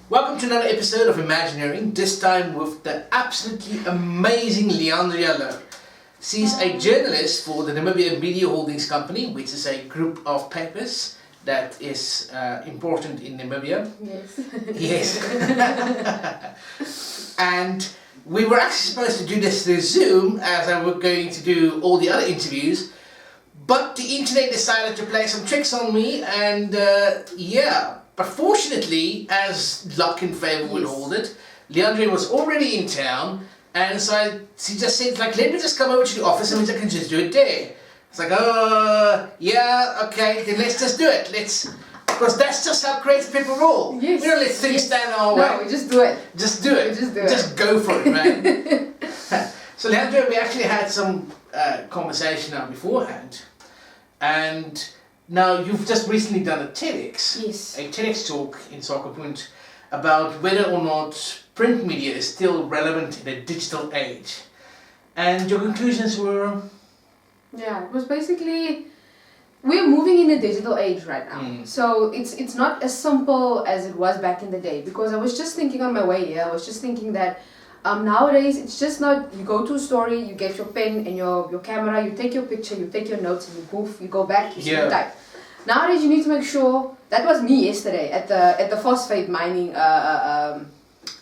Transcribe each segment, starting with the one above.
Welcome to another episode of Imagineering, this time with the absolutely amazing Leandrea Louw. She's a journalist for the Namibia Media Holdings company, which is a group of papers that is important in Namibia. Yes. Yes. And we were actually supposed to do this through Zoom, as I was going to do all the other interviews, but the internet decided to play some tricks on me, and but fortunately, as luck and favour would hold it, Leandrea was already in town, and so she just said, like, let me just come over to the office and we can just do it there. It's like, yeah, okay, then let's just do it. Because that's just how creative people roll. Yes. We don't let things stand our way. No, we just do it. Just do it. Just go for it, man. So Leandrea, we actually had some conversation now beforehand, and now you've just recently done a TEDx. Yes. A TEDx talk in Swakopmund about whether or not print media is still relevant in a digital age. And your conclusions were? Yeah, it was basically, we're moving in a digital age right now. So it's not as simple as it was back in the day, because I was just thinking on my way here, I was just thinking that nowadays it's just not, you go to a story, you get your pen and your camera, you take your picture, you take your notes and you poof, you go back, you still type. Nowadays you need to make sure, that was me yesterday at the phosphate mining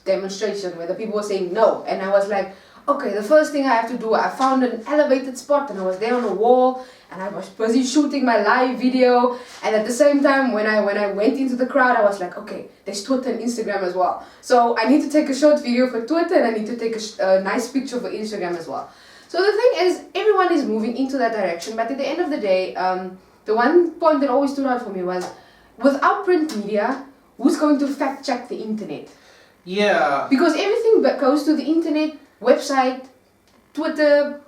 demonstration where the people were saying no, and I was like, okay, the first thing I have to do, I found an elevated spot and I was there on a wall and I was busy shooting my live video, and at the same time when I went into the crowd I was like, okay, there's Twitter and Instagram as well, so I need to take a short video for Twitter and I need to take a nice picture for Instagram as well. So the thing is, everyone is moving into that direction, but at the end of the day, the one point that always stood out for me was, without print media, who's going to fact check the internet? Yeah. Because everything goes to the internet, website, Twitter,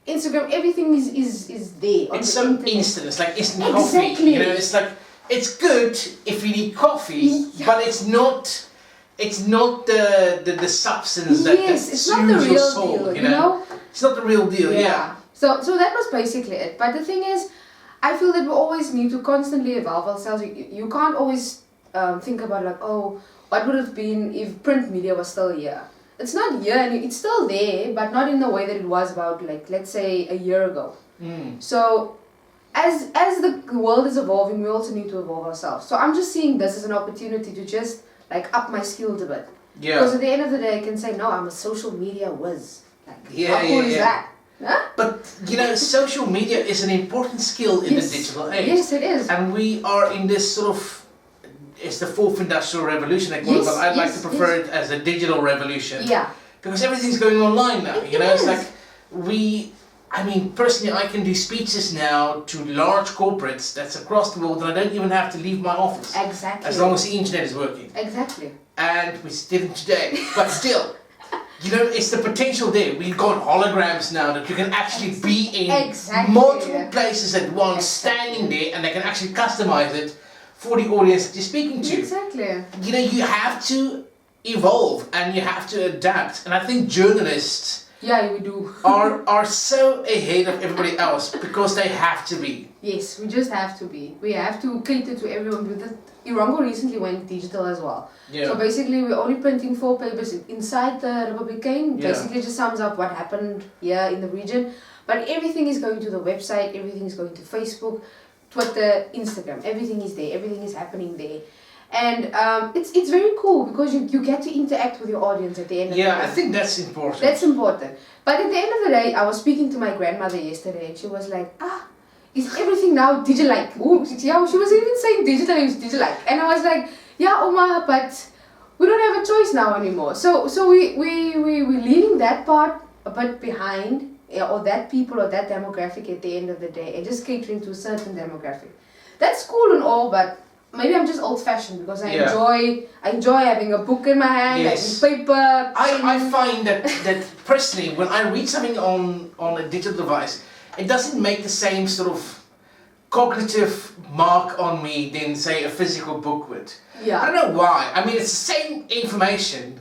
Instagram, everything is there. It's so instant, it's like instant coffee. Exactly. You know, it's like, it's good if you need coffee, but it's not the substance that it's not the soothes your real soul, deal, you know? It's not the real deal, yeah. So that was basically it. But the thing is, I feel that we always need to constantly evolve ourselves. You can't always think about like, oh, what would it have been if print media was still here? It's not here, and it's still there, but not in the way that it was about, like, let's say a year ago. So as the world is evolving, we also need to evolve ourselves. So I'm just seeing this as an opportunity to just like up my skills a bit. Yeah. Because at the end of the day, I can say, no, I'm a social media whiz. Like, how cool is that? Huh? But you know, social media is an important skill in the digital age. Yes, it is. And we are in this sort of, it's the fourth industrial revolution, I call it, but I'd like to prefer it as a digital revolution. Yeah. Because everything's going online now, you know, it's like personally I can do speeches now to large corporates that's across the world, and I don't even have to leave my office. Exactly. As long as the internet is working. Exactly. And we didn't today, but still. You know, it's the potential there. We've got holograms now that you can actually be in multiple places at once, standing there, and they can actually customize it for the audience that you're speaking to. Exactly. You know, you have to evolve and you have to adapt. And I think journalists we do. are so ahead of everybody else because they have to be. Yes, we just have to be. We have to cater to everyone. Because Irango recently went digital as well. Yeah. So basically we're only printing 4 papers inside the Republican. Basically just sums up what happened here in the region. But everything is going to the website, everything is going to Facebook, Twitter, Instagram. Everything is there, everything is happening there. And it's very cool because you get to interact with your audience at the end of the day. Yeah, I think that's important. That's important. But at the end of the day, I was speaking to my grandmother yesterday and she was like, is everything now digital-like? Ooh, yeah, she was even saying digital-like. And I was like, yeah, Oma, but we don't have a choice now anymore. So we're leaving that part a bit behind, or that people or that demographic at the end of the day, and just catering to a certain demographic. That's cool and all, but maybe I'm just old-fashioned because I enjoy having a book in my hand, having paper. I find that personally, when I read something on a digital device, it doesn't make the same sort of cognitive mark on me than, say, a physical book would. Yeah. I don't know why. I mean, it's the same information,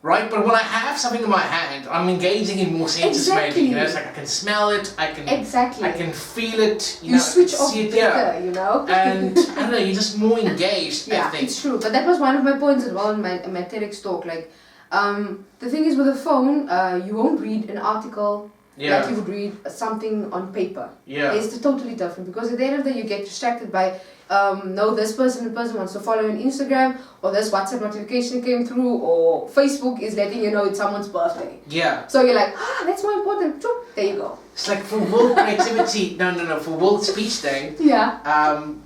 right? But when I have something in my hand, I'm engaging in more senses maybe. You know, it's like I can smell it, I can feel it. You switch off better, you know. And I don't know, you're just more engaged. Yeah, I think. it's true. But that was one of my points as well in my TEDx talk. Like, the thing is with a phone, you won't read an article. Like you would read something on paper. Yeah. It's totally different because at the end of the day you get distracted by no, this person wants to follow on Instagram, or this WhatsApp notification came through, or Facebook is letting you know it's someone's birthday. Yeah. So you're like, that's more important. There you go. It's like for World Creativity, for World Speech Day. Yeah.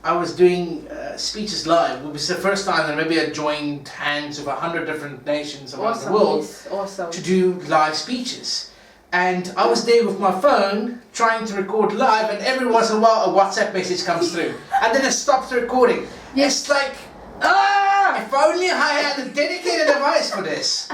I was doing speeches live. It was the first time that maybe I joined hands with 100 different nations around the world to do live speeches. And I was there with my phone trying to record live, and every once in a while a WhatsApp message comes through, and then it stops the recording. It's like, if only I had a dedicated device for this.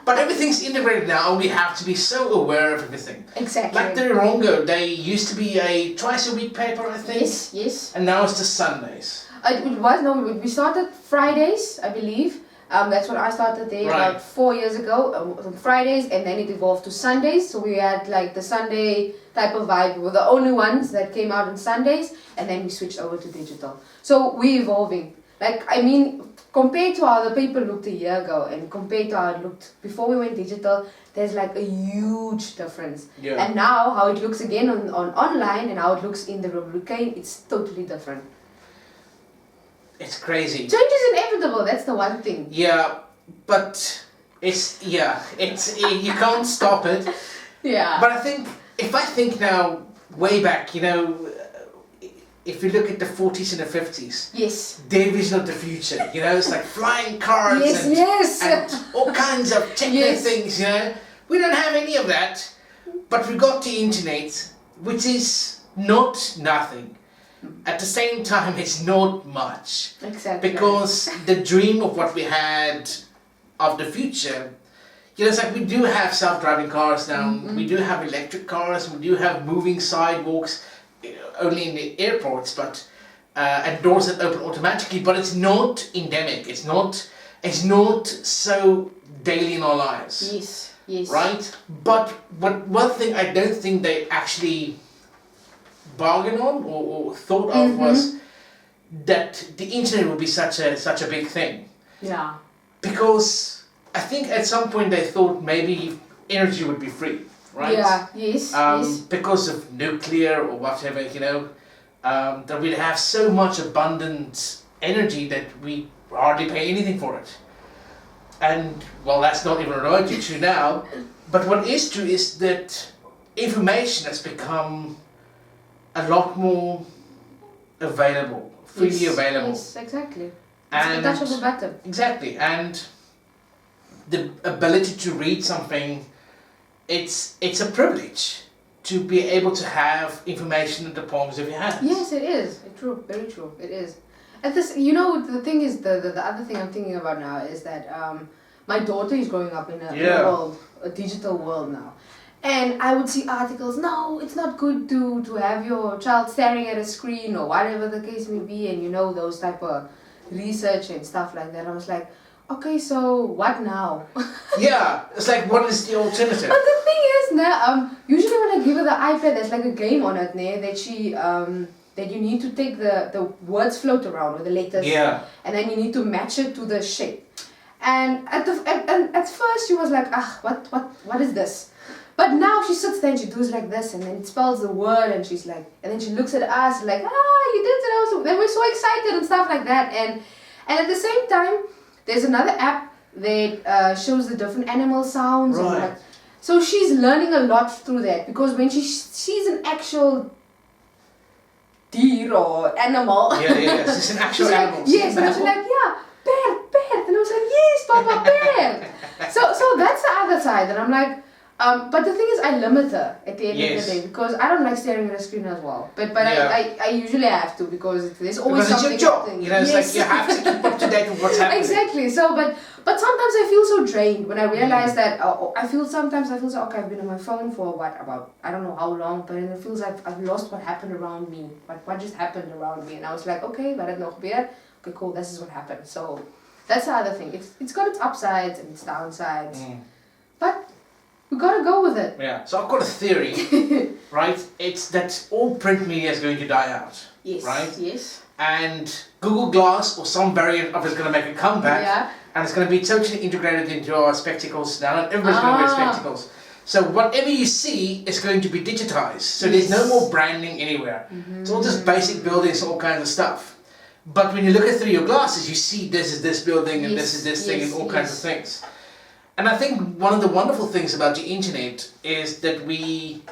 But everything's integrated now, and we have to be so aware of everything. Exactly. Like the Rongo, they used to be a twice-a-week paper, I think. Yes. And now it's just Sundays. We started Fridays, I believe. That's when I started there about 4 years ago, on Fridays, and then it evolved to Sundays. So we had like the Sunday type of vibe. We were the only ones that came out on Sundays, and then we switched over to digital. So we're evolving. Like, I mean, compared to how the paper looked a year ago and compared to how it looked before we went digital, there's like a huge difference. Yeah. And now how it looks again on online and how it looks in the Republican, it's totally different. It's crazy. Change is inevitable, that's the one thing. Yeah, but it's you can't stop it. Yeah. But if I think now, way back, you know, if you look at the 40s and the 50s, yes, their vision of the future, you know, it's like flying cars and all kinds of techno things, you know. We don't have any of that, but we got the internet, which is not nothing. At the same time, it's not much. Exactly. Because the dream of what we had of the future, you know, it's like we do have self-driving cars now, we do have electric cars, we do have moving sidewalks, only in the airports, but and doors that open automatically, but it's not endemic, it's not so daily in our lives. Yes. Right? But one thing I don't think they actually bargained on or thought of was that the internet would be such a big thing. Yeah. Because I think at some point they thought maybe energy would be free, right? Yeah. Yes. Because of nuclear or whatever, you know, that we'd have so much abundant energy that we hardly pay anything for it. And well, that's not even remotely true now. But what is true is that information has become a lot more available, freely available. Yes, exactly. It's And the touch of a button. Exactly, and the ability to read something, it's a privilege to be able to have information in the palms of your hands. Yes, it is. True, very true. It is. And this, you know, the thing is, the other thing I'm thinking about now is that my daughter is growing up in a digital world now. And I would see articles, no, it's not good to have your child staring at a screen or whatever the case may be, and you know, those type of research and stuff like that. I was like, okay, so what now? Yeah, it's like, what is the alternative? But the thing is, now, usually when I give her the iPad, there's like a game on it, that she, that you need to take the words float around with the letters, and then you need to match it to the shape. And at first she was like, what is this? But now she sits there and she does like this, and then it spells the word, and she's like, and then she looks at us like, you did it. Then we're so excited and stuff like that. And at the same time, there's another app that shows the different animal sounds. Right. And so she's learning a lot through that, because when she sees an actual deer or animal. Yes, it's an actual animal. Yes, and I was like, bear. And I was like, yes, Papa, bear. So that's the other side, and I'm like, but the thing is, I limit her at the end of the day, because I don't like staring at a screen as well. But I usually have to, because there's always something. It's your job. You know, it's like you have to keep up to date with what's happening. Exactly. So, but sometimes I feel so drained when I realize that. I feel so, okay, I've been on my phone for about I don't know how long, but it feels like I've lost what happened around me. What just happened around me, and I was like, okay, wat het nog weer? Okay, cool. This is what happened. So That's the other thing. It's got its upsides and its downsides, but we gotta go with it. Yeah. So I've got a theory, right? It's that all print media is going to die out. Yes. Right. Yes. And Google Glass or some variant of it is going to make a comeback. Yeah. And it's going to be totally integrated into our spectacles now. And everybody's going to wear spectacles. So whatever you see is going to be digitized. So there's no more branding anywhere. It's all just basic buildings and all kinds of stuff. But when you look at through your glasses, you see this is this building and this is this thing and all kinds of things. And I think one of the wonderful things about the internet is that we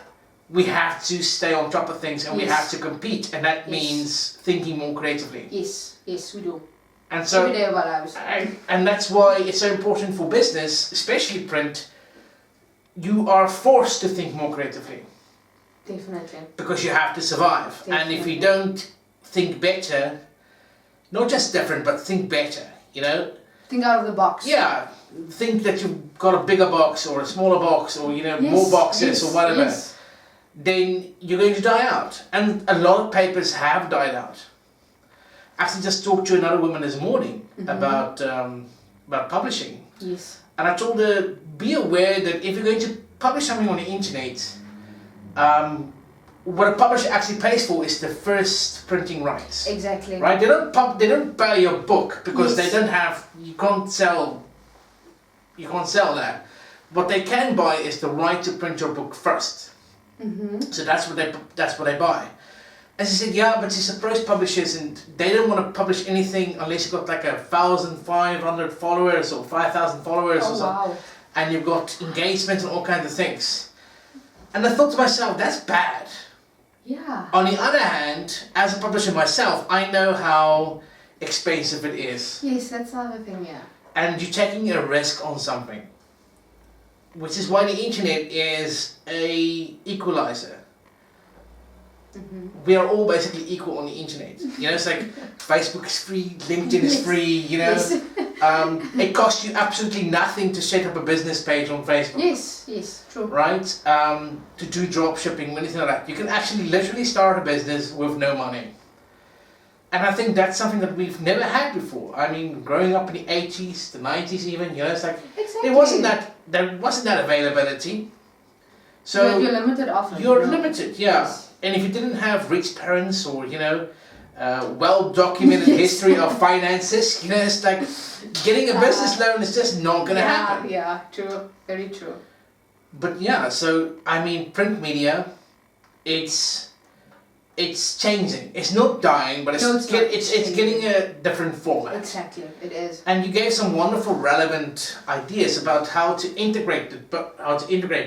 have to stay on top of things and we have to compete, and that means thinking more creatively. Yes, we do. And so, every day of our lives. and that's why it's so important for business, especially print. You are forced to think more creatively. Definitely. Because you have to survive. Definitely. And if you don't think better, not just different, but think better, you know? Think out of the box. Yeah. Think that you've got a bigger box or a smaller box or, you know, more boxes or whatever. Yes. Then you're going to die out. And a lot of papers have died out. I actually just talked to another woman this morning about publishing. Yes. And I told her, be aware that if you're going to publish something on the internet, what a publisher actually pays for is the first printing rights. Exactly. Right? They don't buy your book because they don't have, you can't sell that. What they can buy is the right to print your book first. So that's what they buy. And she said, yeah, but she's approached publishers and they don't want to publish anything unless you've got like 1,500 followers or 5,000 followers or something. Wow. And you've got engagement and all kinds of things. And I thought to myself, that's bad. Yeah. On the other hand, as a publisher myself, I know how expensive it is. Yes, that's the other thing, yeah. And you're taking a risk on something. Which is why the internet is a equalizer. We are all basically equal on the internet. You know, it's like Facebook is free, LinkedIn is free, you know. It costs you absolutely nothing to set up a business page on Facebook. Yes, true. Right? To do drop shipping, anything like that. You can actually literally start a business with no money. And I think that's something that we've never had before. I mean, growing up in the 80s, the 90s even, you know, it's like there wasn't that availability. So you're limited often. You're limited, yeah. Yes. And if you didn't have rich parents or, you know, well-documented history of finances, you know, it's like getting a business loan is just not going to happen. Yeah, true. Very true. But yeah, so, I mean, print media, it's changing. It's not dying, but it's getting a different format. Exactly, it is. And you gave some wonderful, relevant ideas about how to integrate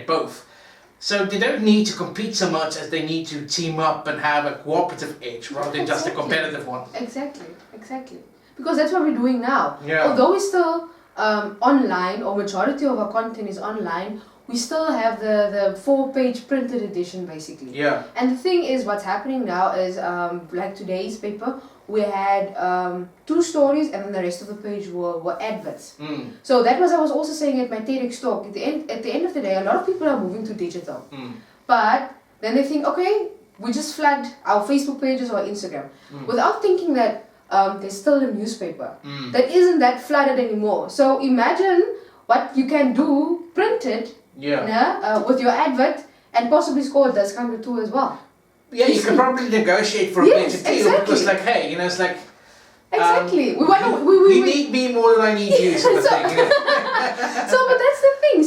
both. So they don't need to compete so much as they need to team up and have a cooperative edge rather than just a competitive one. Exactly. Because that's what we're doing now. Yeah. Although we're still online, or majority of our content is online, we still have the 4-page printed edition basically. Yeah. And the thing is, what's happening now is, like today's paper, we had 2 stories and then the rest of the page were adverts. So that was, I was also saying at my TEDx talk, at the end of the day, a lot of people are moving to digital. But then they think, okay, we just flood our Facebook pages or Instagram, without thinking that there's still a newspaper that isn't that flooded anymore. So imagine what you can do, print it, with your advert, and possibly score a discount or 2 as well. Yeah, you can probably negotiate for a better deal because, like, hey, you know, it's like. Exactly. You need me more than I need you, sort of thing. You know? But that's the thing.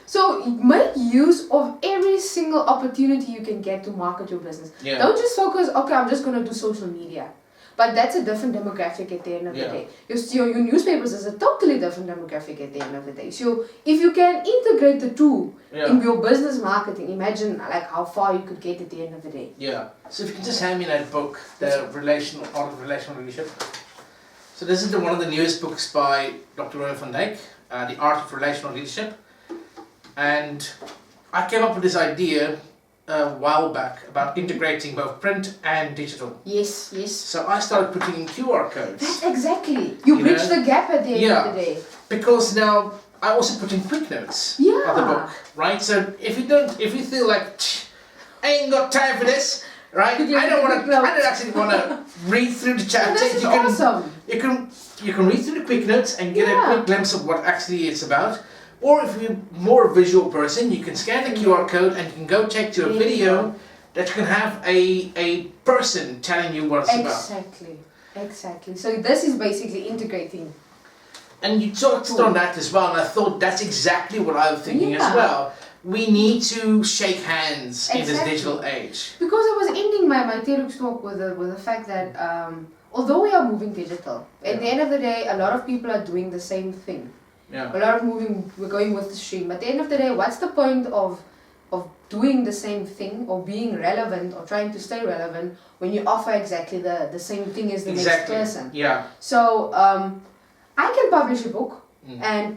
So make use of every single opportunity you can get to market your business. Yeah. Don't just focus, okay, I'm just going to do social media. But that's a different demographic at the end of the day. Your newspapers is a totally different demographic at the end of the day. So if you can integrate the two in your business marketing, imagine like how far you could get at the end of the day. Yeah. So if you can just hand me that book, The Art of Relational Leadership. So this is one of the newest books by Dr. Rowan van Dijk, The Art of Relational Leadership. And I came up with this idea a while back about integrating both print and digital. Yes. So I started putting in QR codes. That's exactly. You bridge the gap at the end of the day. Because now I also put in quick notes of the book, right? So if you feel like I ain't got time for this, right? Did you I don't take want quick to. I notes? don't actually want to read through the chat. And this is you can, awesome. you can read through the quick notes and get a Yeah. quick glimpse of what actually it's about. Or if you're more a visual person, you can scan the QR code and you can go check to a There you video go. that you can have a person telling you what it's about. Exactly. So this is basically integrating. And you touched on that as well, and I thought that's exactly what I was thinking as well. We need to shake hands in this digital age. Because I was ending my TEDx talk with the fact that although we are moving digital, at the end of the day, a lot of people are doing the same thing. Yeah. A lot of we're going with the stream. At the end of the day, what's the point of doing the same thing or being relevant or trying to stay relevant when you offer exactly the same thing as the next person? Yeah. So I can publish a book,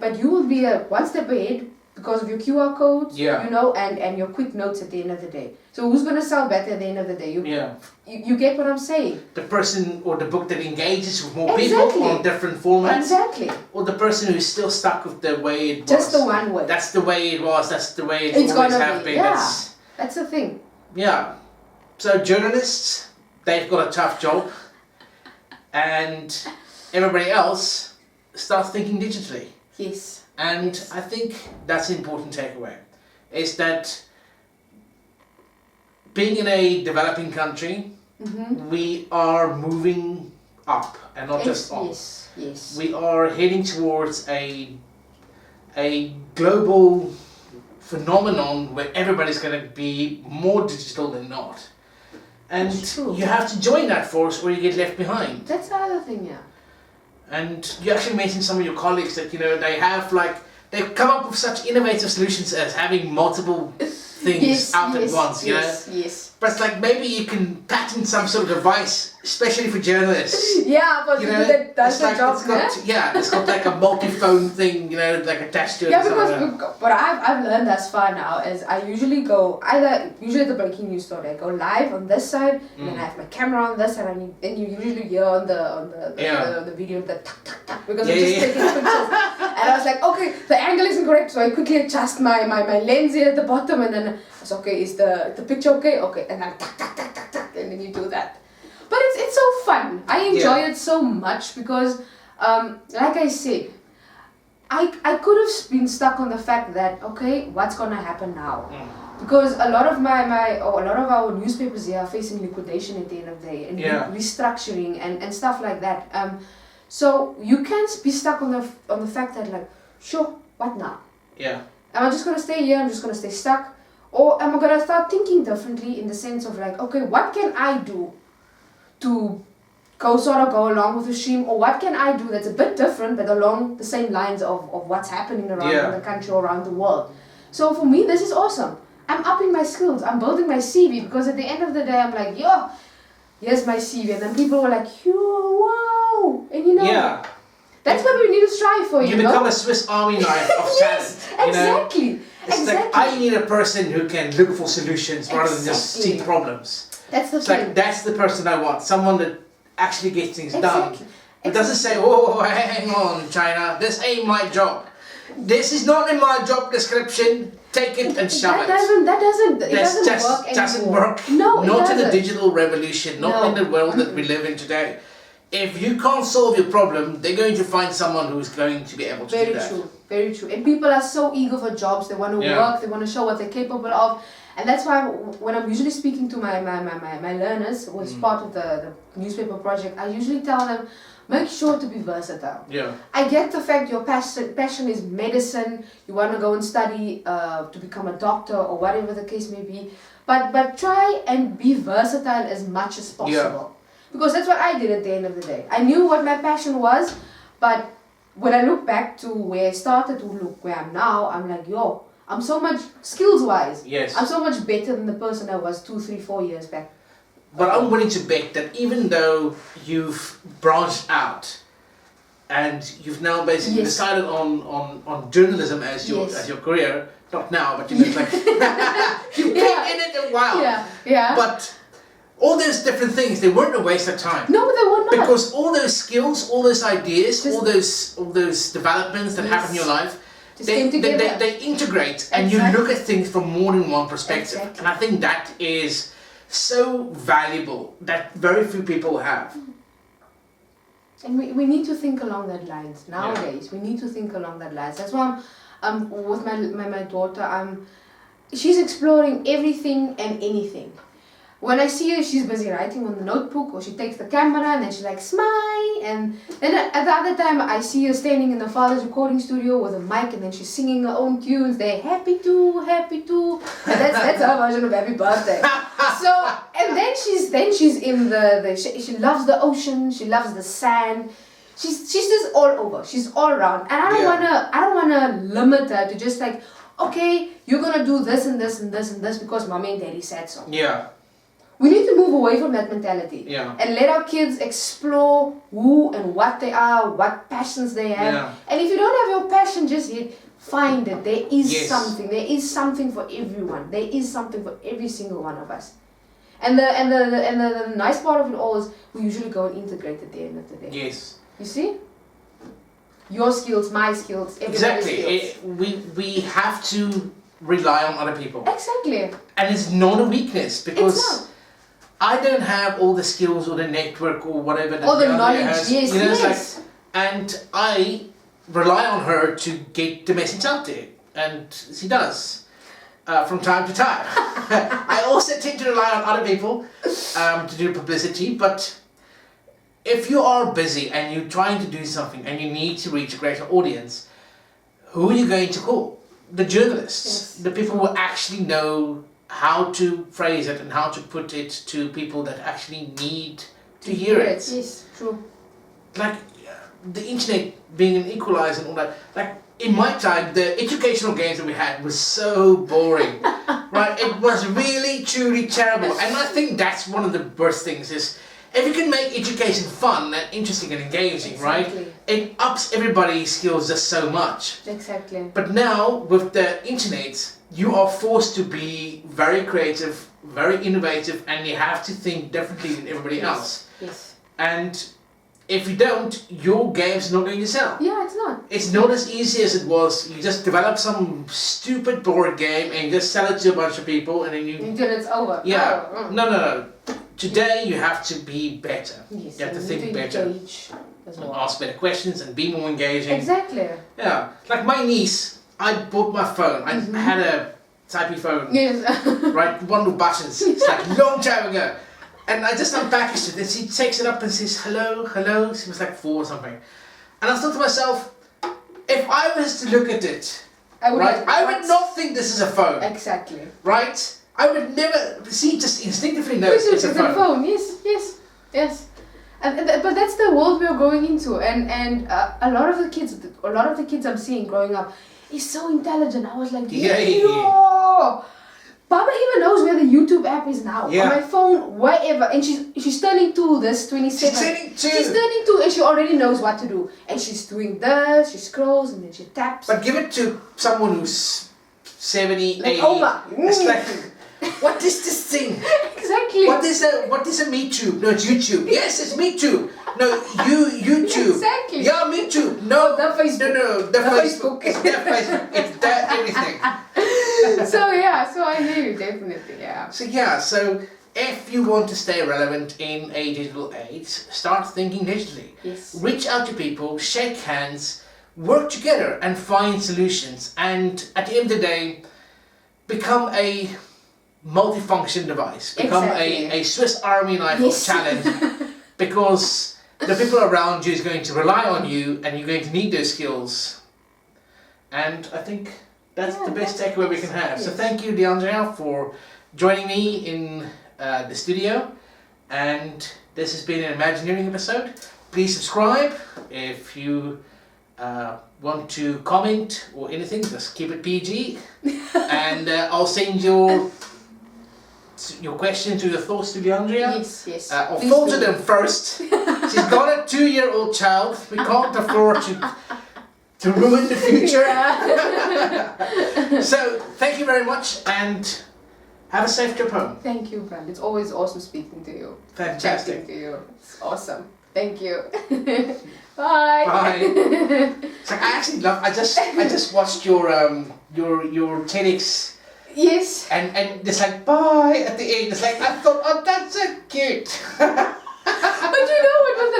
but you will be one step ahead because of your QR codes, you know, and your quick notes at the end of the day. So who's going to sell better at the end of the day? You get what I'm saying? The person or the book that engages with more people on different formats. Exactly. Or the person who's still stuck with the way it was. Just the one way. That's the way it was. That's the way it's always gonna have be. been. Yeah. That's the thing. Yeah. So journalists, they've got a tough job. And everybody else starts thinking digitally. Yes. And I think that's an important takeaway, is that being in a developing country, we are moving up and not just up. Yes. We are heading towards a global phenomenon where everybody's going to be more digital than not. And you have to join that force or you get left behind. That's the other thing, yeah. And you actually mentioned some of your colleagues that, you know, they've come up with such innovative solutions as having multiple things out at once, you know? Yes. But it's like maybe you can patent some sort of device, especially for journalists. Yeah, but that does the job, it's got like a multi-phone thing, you know, like attached to it. Yeah, because what I've learned thus far now is I usually go usually the breaking news story, I go live on this side, and then I have my camera on this side, and you usually hear on the video the tuck tuck tuck because I'm just taking pictures. And I was like, okay, the angle isn't correct, so I quickly adjust my lens here at the bottom, and then I was okay, is the picture okay? Okay, and then tuck tuck tuck tuck tuck, and then you do that. But it's so fun. I enjoy it so much because, like I said, I could have been stuck on the fact that, okay, what's gonna happen now? Because a lot of a lot of our newspapers here are facing liquidation at the end of the day and restructuring and stuff like that. So you can't be stuck on the fact that like, sure, what now? Yeah. Am I just gonna stay here? I'm just gonna stay stuck, or am I gonna start thinking differently in the sense of like, okay, what can I do to go along with the stream, or what can I do that's a bit different but along the same lines of what's happening around in the country or around the world. So for me, this is awesome. I'm upping my skills, I'm building my CV, because at the end of the day I'm like, yo, here's my CV, and then people were like, yo, wow, and you know, that's what we need to strive for, you know? become a Swiss Army knife of talent. Exactly. It's like, I need a person who can look for solutions rather than just see problems. That's the it's thing. Like, that's the person I want, someone that actually gets things done. It doesn't say, oh, hang on, China, this ain't my job. This is not in my job description. Take it and shove it. It doesn't work anymore. No, not in the digital revolution, not in the world that we live in today. If you can't solve your problem, they're going to find someone who's going to be able to do that. Very true. And people are so eager for jobs. They want to work. They want to show what they're capable of. And that's why when I'm usually speaking to my learners, who is part of the newspaper project, I usually tell them, make sure to be versatile. Yeah. I get the fact your passion is medicine, you want to go and study to become a doctor or whatever the case may be, but try and be versatile as much as possible. Because that's what I did at the end of the day. I knew what my passion was, but when I look back to where I started to look where I'm now, I'm like, yo, I'm so much skills-wise. Yes. I'm so much better than the person I was 2, 3, 4 years back. But I'm willing to bet that even though you've branched out and you've now basically decided on journalism as your career, not now, but you know, it's like you've been in it a while. Yeah. But all those different things, they weren't a waste of time. No, they were not. Because all those skills, all those ideas, all those developments that happen in your life, they integrate and you look at things from more than one perspective. And I think that is so valuable that very few people have. And we need to think along that lines nowadays. We need to think along that lines. That's why I'm with my daughter. She's exploring everything and anything. When I see her, she's busy writing on the notebook, or she takes the camera and then she's like, smile. And then at the other time, I see her standing in the father's recording studio with a mic, and then she's singing her own tunes. They're happy to. And that's her version of happy birthday. So, and then she's in she loves the ocean, she loves the sand. She's just all over. She's all around. And I don't wanna limit her to just like, okay, you're gonna do this and this and this and this because mommy and daddy said so. Yeah. We need to move away from that mentality and let our kids explore who and what they are, what passions they have. Yeah. And if you don't have your passion just yet, find it. There is something. There is something for everyone. There is something for every single one of us. And the nice part of it all is we usually go and integrate at the end of the day. Yes. You see? Your skills, my skills, everybody's skills. We have to rely on other people. Exactly. And it's not a weakness because it's not. I don't have all the skills or the network or whatever that or the other knowledge, has. yes, you know, yes. it's like, and I rely on her to get the message out there, and she does from time to time. I also tend to rely on other people to do publicity, but if you are busy and you're trying to do something and you need to reach a greater audience, who are you going to call? The journalists, the people who actually know how to phrase it and how to put it to people that actually need to hear it. Yes, true. Like the internet being an equalizer and all that. Like in my time, the educational games that we had was so boring, right? It was really, truly terrible. And I think that's one of the worst things is if you can make education fun and interesting and engaging, right? It ups everybody's skills just so much. Exactly. But now with the internet, you are forced to be very creative, very innovative, and you have to think differently than everybody else. Yes. And if you don't, your game's not going to sell. Yeah, it's not. It's not as easy as it was. You just develop some stupid board game and you just sell it to a bunch of people and then you... Until it's over. Yeah. Oh. No. Today you have to be better. Yes, You have to think better. And ask better questions and be more engaging. Exactly. Yeah. Like my niece, I bought my phone. I had a typey phone. Yes. Right? One with buttons. It's like a long time ago. And I just unpackaged it and she takes it up and says, hello. She was like 4 or something. And I thought to myself, if I was to look at it, I would not think this is a phone. Exactly. Right? I would never, just instinctively knows it's a phone. Yes. But that's the world we are going into, and a lot of the kids I'm seeing growing up is so intelligent. I was like, yeah. Baba even knows where the YouTube app is now. On my phone, wherever. And she's turning 2 this 27. She's turning 2 and she already knows what to do. And she's doing this, she scrolls and then she taps. But give it to someone who's 70, like 80. Oma. It's like, what is this thing? Exactly. What is a MeTube? No, it's YouTube. Yes, it's MeTube. No, YouTube. Exactly. Yeah, MeTube. No, the Facebook. No, the Facebook. It's the Facebook. It's that everything. So I hear you definitely. Yeah. So if you want to stay relevant in a digital age, start thinking digitally. Yes. Reach out to people, shake hands, work together, and find solutions. And at the end of the day, become a multifunction device. Become a Swiss Army knife of challenge. Because the people around you is going to rely on you and you're going to need those skills. And I think that's the best takeaway we can have. So thank you, Leandrea, for joining me in the studio. And this has been an Imagineering episode. Please subscribe. If you want to comment or anything, just keep it PG. And I'll send your questions or your thoughts to Leandrea. Yes. I'll filter them first. She's got a 2-year-old child. We can't afford to ruin the future. So thank you very much and have a safe trip home. Thank you, Brand. It's always awesome speaking to you. Fantastic. Chatting to you. It's awesome. Thank you. Bye. So I actually love. I just watched your TEDx Yes. And it's like bye at the end. It's like I thought, oh, that's so cute. But you know what? With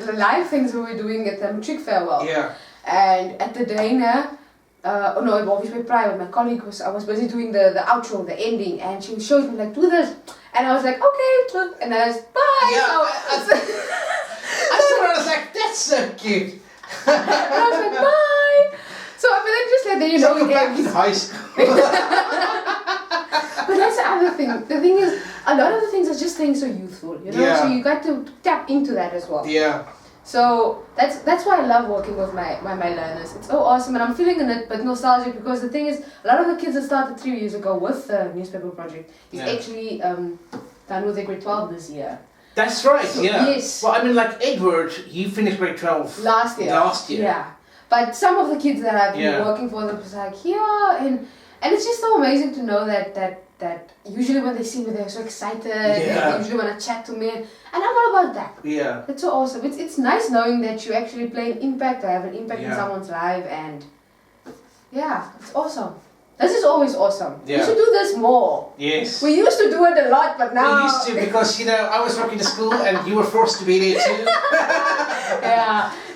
the live things we were doing at the matric farewell. Yeah. And at the dinner, at Walvis Bay private, my colleague I was busy doing the outro, the ending, and she showed me like, do this, and I was like, okay, and I was bye. Yeah. So, I saw her. I was like, that's so cute. and I was like, bye. So but then just like then you know you're back in high school. But that's the other thing. The thing is, a lot of the things are just things so youthful, you know. Yeah. So you got to tap into that as well. Yeah. So that's why I love working with my learners. It's so awesome, and I'm feeling a bit nostalgic because the thing is, a lot of the kids that started 3 years ago with the newspaper project is actually done with their grade 12 this year. That's right. So, yeah. Yes. Well, I mean, like Edward, he finished grade 12 last year. Yeah. But some of the kids that I've been working for them was like, and it's just so amazing to know that usually when they see me they're so excited, they usually want to chat to me, and I'm all about that. Yeah. It's so awesome. It's nice knowing that you actually play an impact or have an impact in someone's life, and it's awesome. This is always awesome. Yeah. We should do this more. Yes. We used to do it a lot, but now... We used to because, I was working at school and you were forced to be there too.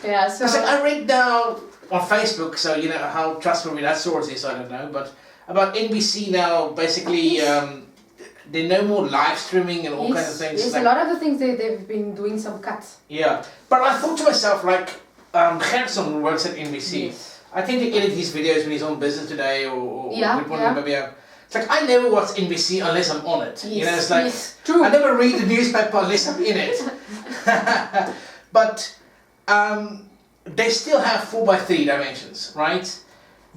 Yeah, so... I read now on Facebook, so how trustworthy that source is, I don't know, but about NBC now, basically, they no more live streaming and all kinds of things. Yes, a lot of the things they've been doing some cuts. Yeah, but I thought to myself, like, Gerson works at NBC. Yes. I tend to edit his videos when he's on Business Today or Namibia. It's like, I never watch NBC unless I'm on it. Yes. It's like, True. I never read the newspaper unless I'm in it. But they still have 4x3 dimensions, right?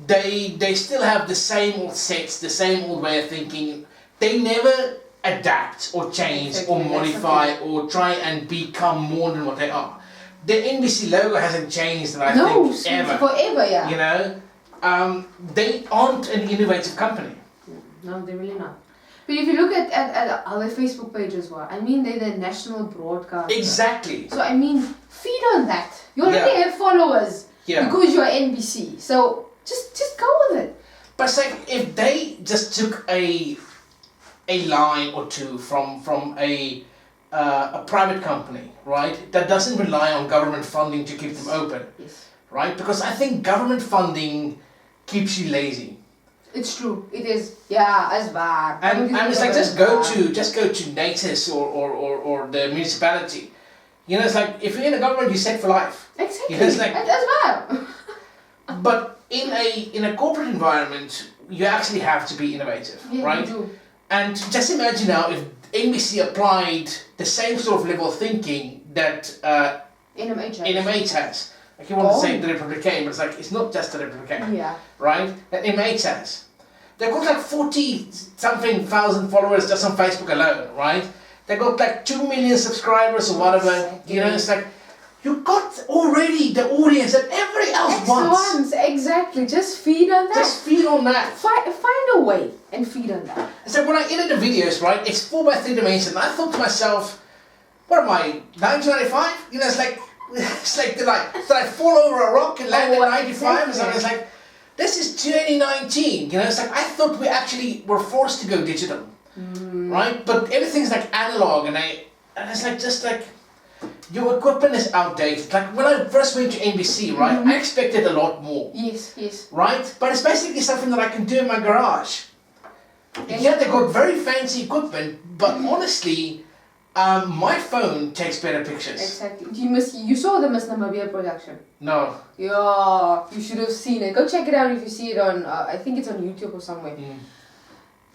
They still have the same old sets, the same old way of thinking. They never adapt or change or modify or try and become more than what they are. The NBC logo hasn't changed, I think, ever. Forever, yeah. They aren't an innovative company. No, they're really not. But if you look at their Facebook page as well, I mean, they're the national broadcaster. Exactly. So, I mean, feed on that. You already have followers because you're NBC. So, just go with it. But it's like, if they just took a line or two from a private company, right, that doesn't rely on government funding to keep them open, right? Because I think government funding keeps you lazy. It's true. It is. Yeah, as bad. And it's like just go to NATIS or the municipality. It's like if you're in the government, you're set for life. Exactly. It's like, as well. But in a corporate environment, you actually have to be innovative, right? You do. And just imagine now if NBC applied the same sort of level of thinking that NMH has. Like you want to say the Republican, but it's like it's not just the Republican, right? That NMH has. They've got like 40-something thousand followers just on Facebook alone, right? They've got like 2 million subscribers or whatever. Exactly. It's like you got already the audience that everybody else wants. Exactly. Just feed on that. Just feed on that. Find a way and feed on that. So when I edit the videos, right, it's 4x3 dimensions. I thought to myself, what am I, 1995? It's like did I fall over a rock and land in 95 or something? It's like, this is 2019. It's like I thought we actually were forced to go digital, right? But everything's like analog, and it's like just like. Your equipment is outdated. Like when I first went to NBC, right, I expected a lot more. Yes. Right? But it's basically something that I can do in my garage. Yeah, they got very fancy equipment, but honestly, my phone takes better pictures. Exactly. You saw the Miss Namibia production? No. Yeah, you should have seen it. Go check it out if you see it on, I think it's on YouTube or somewhere.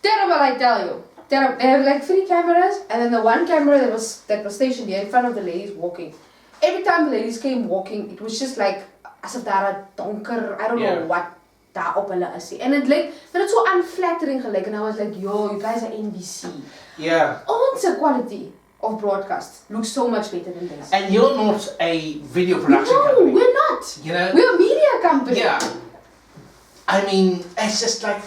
Terrible, I tell you. They have like 3 cameras, and then the one camera that was stationed here in front of the ladies walking. Every time the ladies came walking, it was just like asof daar donker, I don't know what daar op hulle is. And it like that it's so unflattering gelyk, and I was like, yo, you guys are NBC. Yeah. Onze quality of broadcast looks so much better than this. And you're not a video production company. No, we're not. We're a media company. Yeah. I mean, it's just like.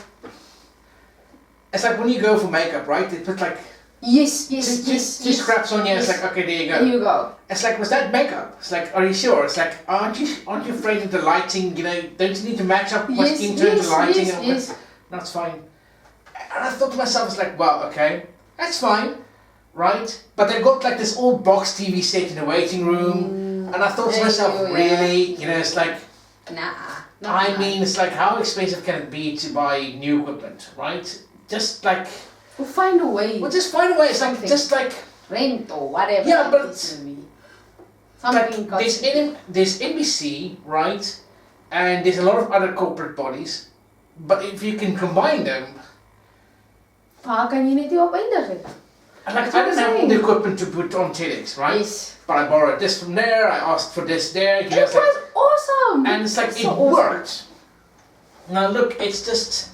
It's like when you go for makeup, right? They put like yes. Two scraps on you. It's like, okay, there you go. There you go. It's like, was that makeup? It's like, are you sure? It's like, aren't you afraid of the lighting? Don't you need to match up my skin tone to lighting? Yes. No, it's fine. And I thought to myself, it's like, wow, okay, that's fine, right? But they've got like this old box TV set in the waiting room, and I thought to myself, really, you know, it's like, I mean, it's like, how expensive can it be to buy new equipment, right? just like We'll find a way. Well, just find a way. It's like Something. just like Rent or whatever. Yeah, but something there's NBC, right? And there's a lot of other corporate bodies. But if you can combine them, Waar kan je niet die opeindigen? and like I don't have all the equipment to put on TEDx, right? Yes. But I borrowed this from there. I asked for this there. It was awesome. And it's like It's it so awesome. worked. Now look, it's just,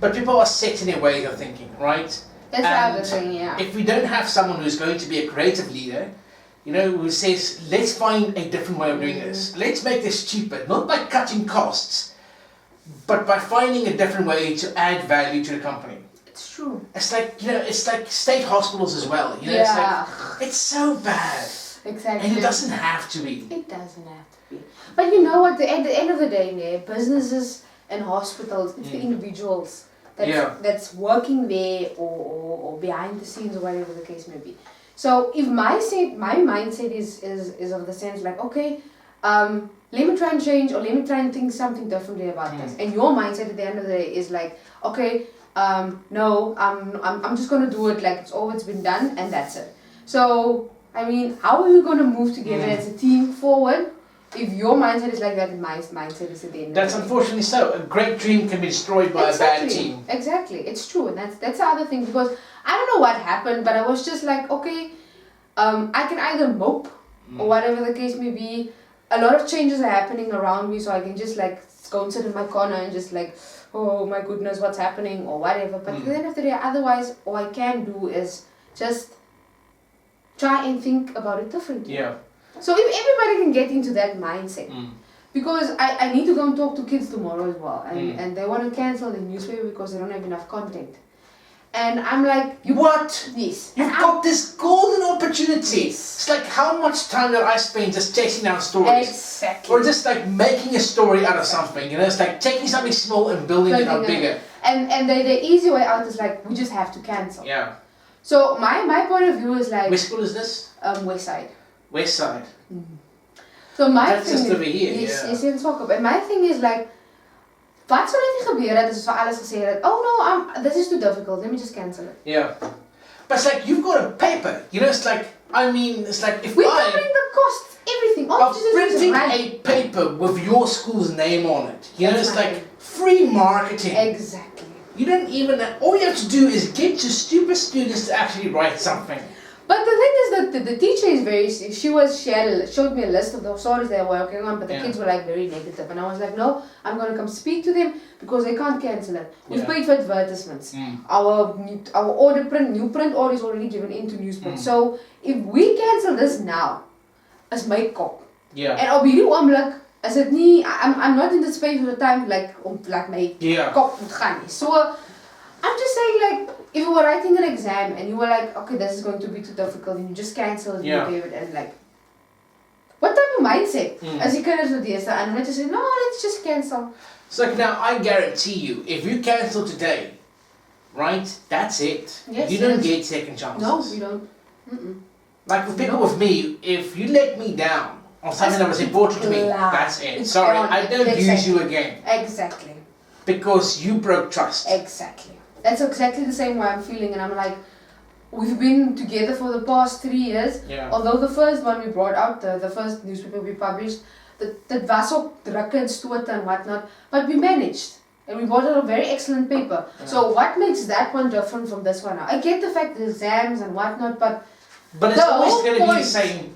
but people are set in their ways of thinking, right? That's the And other thing, yeah. if we don't have someone who's going to be a creative leader, you know, who says, let's find a different way of doing this. Let's make this cheaper, not by cutting costs, but by finding a different way to add value to the company. It's true. It's like, you know, it's like state hospitals as well. You know, Yeah. it's like, it's so bad. Exactly. And it doesn't have to be. It doesn't have to be. But you know what, at the end of the day, businesses and hospitals, it's the individuals that's working there or behind the scenes or whatever the case may be. So if my mindset is of the sense like, okay, let me try and change or let me try and think something differently about this. And your mindset at the end of the day is like, okay, no, I'm just gonna do it like it's always been done and that's it. So I mean, how are we gonna move together as a team forward if your mindset is like that and my mindset is at the end That's of the day? unfortunately so. A great dream can be destroyed by a bad team. Exactly, it's true, and that's the other thing, because I don't know what happened, but I was just like, okay, I can either mope or whatever the case may be. A lot of changes are happening around me, so I can just like go and sit in my corner and just like, oh my goodness, what's happening or whatever. But at the end of the day, otherwise, all I can do is just try and think about it differently. Yeah. So if everybody can get into that mindset, because I need to go and talk to kids tomorrow as well, and they want to cancel the newspaper because they don't have enough content. And I'm like, What? Yes. You've got this golden opportunity. It's like how much time that I spend just chasing down stories. Exactly. Or just like making a story out of something, you know, it's like taking something small and building it up bigger. And the easy way out is like, we just have to cancel. Yeah. So my point of view is like, Which school is this? West Side. West Side. So my That's thing just is, over here, yes, yeah. yes, in Swakopmund. And my thing is like, wat sou dit gebeur het as vir alles gesê het, oh no, this is too difficult, let me just cancel it. Yeah. But it's like you've got a paper, you know, it's like, I mean, it's like if We're covering the costs, everything. All I'm you just printing write. a paper with your school's name on it, you know, it's Exactly. like free marketing. Exactly. You don't even, all you have to do is get your stupid students to actually write something. But the thing is that the teacher is very, showed me a list of the stories they were working on, but the kids were like very negative. And I was like, no, I'm going to come speak to them because they can't cancel it. We've paid for advertisements. Our new print order is already given into newsprint. So if we cancel this now, as my kop. Yeah. And op hierdie oomblik is dit nie, I'm not in the space of the time like om like my kop moet gaan nie. So I'm just saying, like, if you were writing an exam and you were like, okay, this is going to be too difficult, and you just cancel it, and like, what type of mindset? As you kinders do this, and I'm just saying, no, let's just cancel. It's like, now I guarantee you, if you cancel today, right, that's it. Yes, you don't get second chances. No, we don't. Like with people with me, if you let me down on something that was important to me, that's it. It's Sorry, gone. I don't use you again. Exactly. Because you broke trust. Exactly. That's exactly the same way I'm feeling, and I'm like, we've been together for the past 3 years. Yeah. Although the first one we brought out, the first newspaper we published, that was ook drukke en stoten and whatnot, but we managed. And we brought out a very excellent paper. Yeah. So what makes that one different from this one now? I get the fact the exams and whatnot, but it's always going to be the same.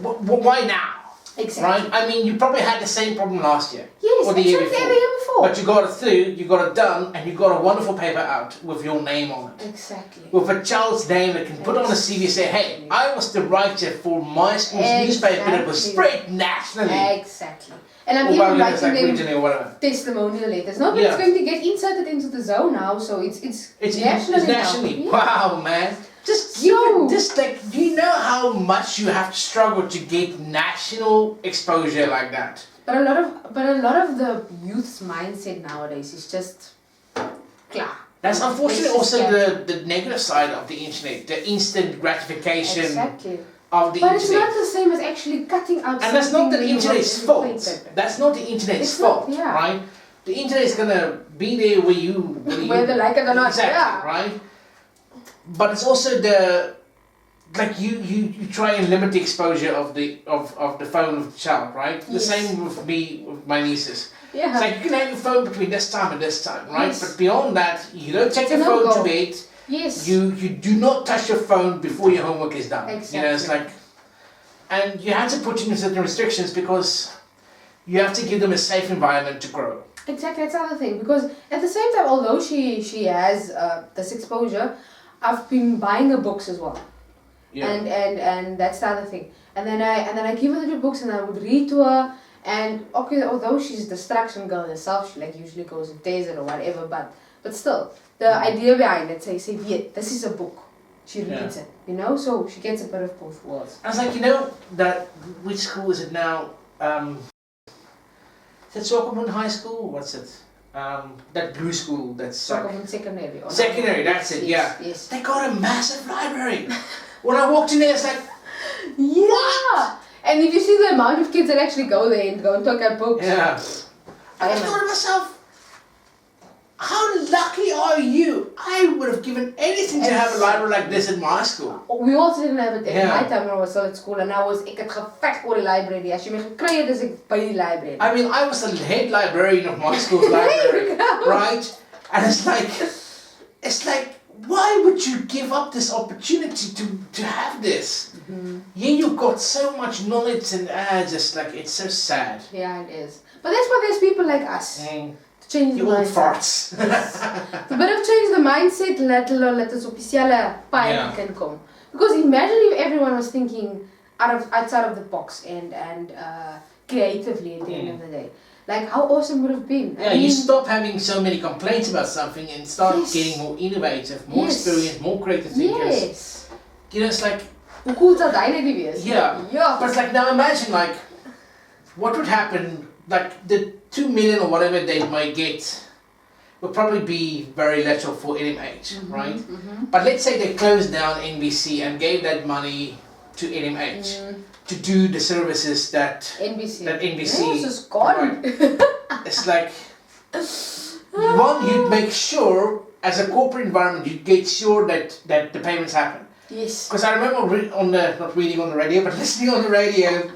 Why now? Exactly. Right? I mean, you probably had the same problem last year. Yes, or the year exactly, before. the year before. But you got it through, you got it done, and you got a wonderful paper out with your name on it. Exactly. With a child's name that can put on a CV and say, hey, I was the writer for my school's newspaper, and it was spread nationally. Exactly. And I'm Or even like writing them regionally or whatever. testimonial letters. No, but it's going to get inserted into the zone now, so it's nationally. It's nationally. Now. Wow, man. Just like, do you know how much you have to struggle to get national exposure like that? But a lot of the youth's mindset nowadays is just klaar. That's unfortunately It's also scary. the negative side of the internet, the instant gratification Exactly. of the But it's internet. not the same as actually cutting out And that's not something the when you internet's want to fault. educate them. That's not the internet's It's not, fault, yeah. right? The internet's gonna be there where you Whether like it or not, exactly, yeah. right? But it's also you try and limit the exposure of the phone of the child, right? The Yes. same with me with my nieces. Yeah. It's like you can have your phone between this time and this time, right? Yes. But beyond that, you don't take It's a your phone to no-go. bed. Yes. You do not touch your phone before your homework is done. Exactly. You know, it's like, and you have to put in certain restrictions because you have to give them a safe environment to grow. Exactly, that's the other thing. Because at the same time, although she has this exposure, I've been buying her books as well. Yeah. And that's the other thing. And then I give her the books and I would read to her. And okay, although she's a distraction girl herself, she like usually goes and days it or whatever. But still, the idea behind it, say, yeah, this is a book. She reads it, you know, so she gets a bit of both worlds. I was like, you know, that which school is it now? Is it Swakopmund High School? What's it? That blue school that's like Swakopmund Secondary. or secondary. That's it. Yes, Yeah. yes. They got a massive library. When I walked in there, it's like, Yeah. And if you see the amount of kids that actually go there and go and talk at books. yeah. And I thought to myself, how lucky are you? I would have given anything to have a library like this in my school. We also didn't have it in Yeah. my time when I was still at school and ek het geveg oor die library. As jy my gekry het, is ek by die library. I mean, I was the head librarian of my school's library, right? And it's like, why would you give up this opportunity to have this? Yeah, you've got so much knowledge and just like, it's so sad. Yeah, it is. But that's why there's people like us. To change the You old mindset. farts. A bit of change the mindset, let us op dieselfde paai kan kom. Because imagine if everyone was thinking outside of the box and creatively at the end of the day. Like how awesome would it have been? Yeah, you stop having so many complaints about something and start getting more innovative, more experienced, more creative thinkers. Yes. You know, it's like, Hoe cool sal daai net nie wees? yeah. Ja. But it's like, now imagine like, what would happen, like the 2 million or whatever they might get would probably be very little for NMH, right? But let's say they closed down NBC and gave that money to NMH to do the services that NBC. NBC Yes, it's gone. It's like, one, you'd make sure, as a corporate environment, you'd get sure that the payments happen. Yes. Because I remember not reading on the radio, but listening on the radio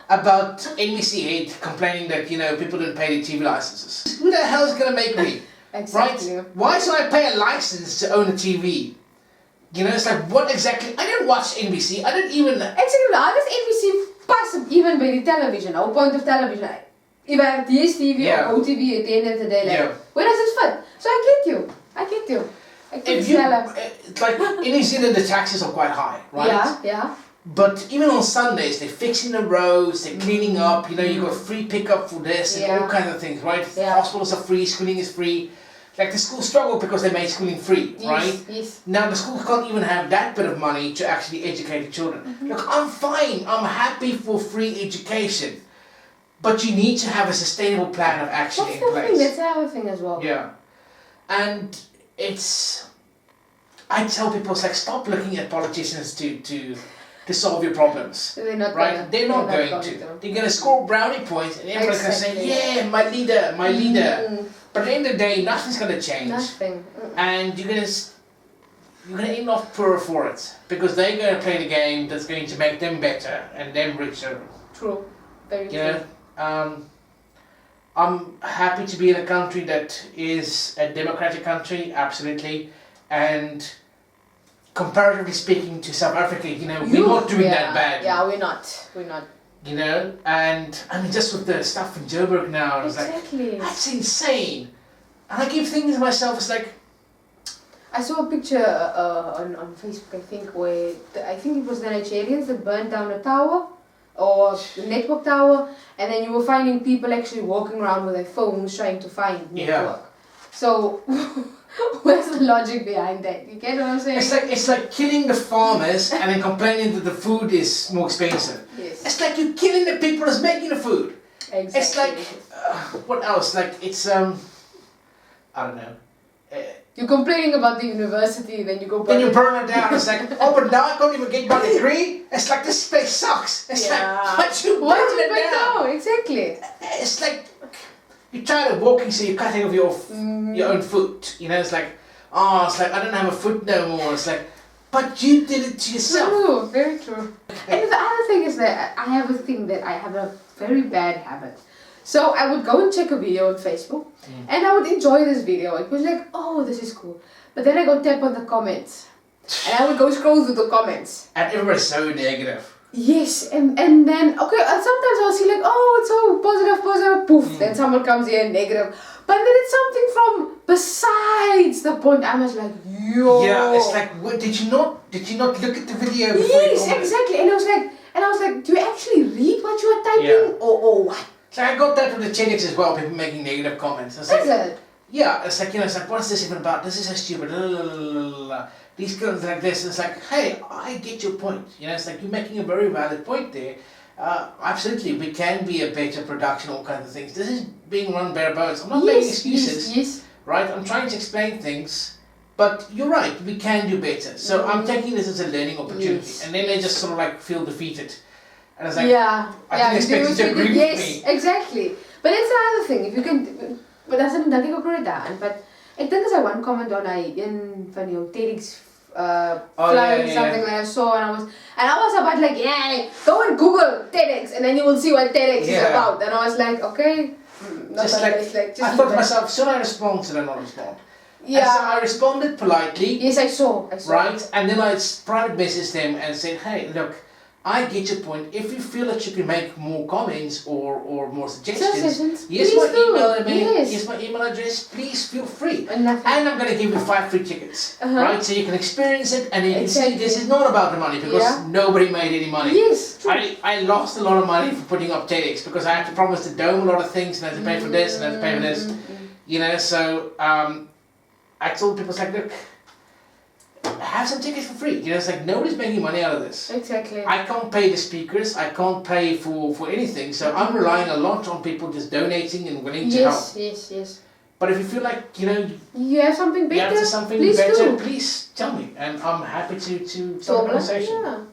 about NBC head complaining that, you know, people didn't pay their TV licenses. Who the hell is going to make me? Exactly. Right? Why should I pay a license to own a TV? You know, it's like, what exactly? I didn't watch NBC. I didn't even... Exactly. How does NBC pass even by the television? Our point of television. If I have DSTV or OTV at the end of the day, like, where does it fit? So I get you. If you, like, in New Zealand, the taxes are quite high, right? Yeah. But even on Sundays, they're fixing the roads, they're cleaning up, you know, you got free pickup for this and all kinds of things, right? Yeah. Hospitals are free, schooling is free. Like the schools struggle because they made schooling free, right? Yes. Now the schools can't even have that bit of money to actually educate the children. Look, I'm fine, I'm happy for free education. But you need to have a sustainable plan of action in place. That's the other thing as well. Yeah. And I tell people, it's like, stop looking at politicians to solve your problems. They're not right? They're not going to. They're going to score brownie points and everyone's going to say, yeah, my leader. But at the end of the day, nothing's going to change. Nothing. And you're going to end off poorer for it. Because they're going to play the game that's going to make them better and them richer. True. Very true. You know? I'm happy to be in a country that is a democratic country, absolutely. And comparatively speaking to South Africa, you know, we're not doing that bad. Yeah, we're not. You know, and I mean, just with the stuff in Joburg now, I was like, Exactly. that's insane. And I keep thinking to myself, it's like, I saw a picture on Facebook, I think, where I think it was the Nigerians that burned down a tower or the network tower, and then you were finding people actually walking around with their phones trying to find network. So where's the logic behind that? You get what I'm saying? It's like killing the farmers and then complaining that the food is more expensive. Yes. It's like you're killing the people that's making the food. Exactly. It's like, what else? Like, it's, I don't know. You're complaining about the university, then you go Then you burn it down. It's like, oh, but now I can't even get my degree. It's like, this place sucks. It's like, but you Why burn did it you down. know? Exactly. It's like, you're tired of walking, so you're cutting off your own foot. You know, it's like, oh, it's like, I don't have a foot no more. It's like, but you did it to yourself. True, very true. And the other thing is that I have a thing that I have a very bad habit. So I would go and check a video on Facebook and I would enjoy this video. It was like, oh, this is cool. But then I go tap on the comments and I would go scroll through the comments. And everybody's so negative. Yes, and then, okay, sometimes I'll see like, oh, it's so positive, poof, then someone comes here negative. But then it's something from besides the point. I was like, yo. Yeah, it's like, what, did you not look at the video before you Yes, commented? exactly. And I was like, do you actually read what you are typing or what? So I got that with the TEDx as well, people making negative comments. It's like, Is it? yeah, it's like, you know, it's like, what's this even about? This is so stupid. These girls like this. It's like, hey, I get your point. You know, it's like, you're making a very valid point there. Absolutely, we can be a better production, all kinds of things. This is being run bare bones. I'm not making excuses, yes. right? I'm trying to explain things, but you're right, we can do better. So I'm taking this as a learning opportunity. Yes. And then they just sort of like feel defeated. And it's like, I didn't expect you to agree with me. Yes, exactly. But it's another thing. If you can, but that's an dink ook oor daan. But ek dink as I one comment on een van jou TEDx something like I saw and I was about like, yeah, go and Google TEDx and then you will see what TEDx is about. And I was like, okay, just I thought to myself, should I respond? Should I not respond? Yeah. And so I responded politely. Yes, I saw. Right, and then I private messaged them and said, hey, look, I get your point. If you feel that you can make more comments or more suggestions, here's my email address, please feel free. And I'm going to give you 5 free tickets, right? So you can experience it and you can see this is not about the money because nobody made any money. Yes, true. I lost a lot of money for putting up TEDx because I had to promise the dome a lot of things and I had to pay for this and I had to pay for this. You know, so I told people, like, look, have some tickets for free. You know, it's like nobody's making money out of this. Exactly. I can't pay the speakers, I can't pay for anything, so I'm relying a lot on people just donating and willing to help. Yes. But if you feel like, you know, you have something better, please tell me, and I'm happy to start a conversation. Yeah.